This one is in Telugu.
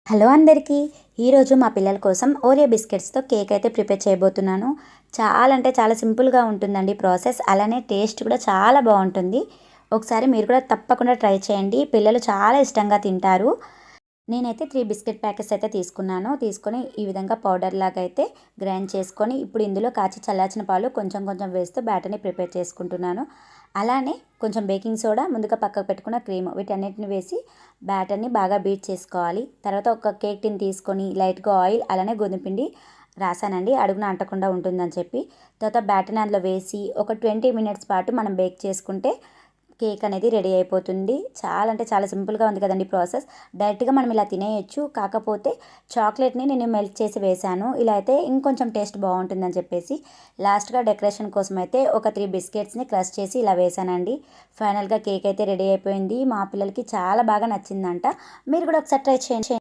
హలో అందరికీ ఈరోజు మా పిల్లల కోసం ఓరియో బిస్కెట్స్తో కేక్ అయితే ప్రిపేర్ చేయబోతున్నాను. చాలా అంటే చాలా సింపుల్గా ఉంటుందండి ప్రాసెస్. అలానే టేస్ట్ కూడా చాలా బాగుంటుంది. ఒకసారి మీరు కూడా తప్పకుండా ట్రై చేయండి. పిల్లలు చాలా ఇష్టంగా తింటారు. నేనైతే 3 బిస్కెట్ ప్యాకెట్స్ అయితే తీసుకొని ఈ విధంగా పౌడర్ లాగా అయితే గ్రైండ్ చేసుకొని ఇప్పుడు ఇందులో కాచి చల్లార్చిన పాలు కొంచెం కొంచెం వేస్తూ బ్యాటర్ని ప్రిపేర్ చేసుకుంటున్నాను. అలానే కొంచెం బేకింగ్ సోడా, ముందుగా పక్కకు పెట్టుకున్న క్రీమ్, వీటన్నిటిని వేసి బ్యాటర్ని బాగా బీట్ చేసుకోవాలి. తర్వాత ఒక కేక్ టిన్ తీసుకొని లైట్గా ఆయిల్ అలానే గోధుమ పిండి రాసానండి, అడుగున అంటకుండా ఉంటుందని చెప్పి. తర్వాత బ్యాటర్ని అందులో వేసి ఒక 20 మినిట్స్ పాటు మనం బేక్ చేసుకుంటే కేక్ అనేది రెడీ అయిపోతుంది. చాలా అంటే చాలా సింపుల్గా ఉంది కదండి ప్రాసెస్. డైరెక్ట్గా మనం ఇలా తినేయచ్చు. కాకపోతే చాక్లెట్ని నేను మెల్ట్ చేసి వేశాను. ఇలా అయితే ఇంకొంచెం టేస్ట్ బాగుంటుందని చెప్పేసి లాస్ట్గా డెకరేషన్ కోసం అయితే ఒక 3 బిస్కెట్స్ని క్రష్ చేసి ఇలా వేశానండి. ఫైనల్గా కేక్ అయితే రెడీ అయిపోయింది. మా పిల్లలకి చాలా బాగా నచ్చిందంట. మీరు కూడా ఒకసారి ట్రై చేయండి.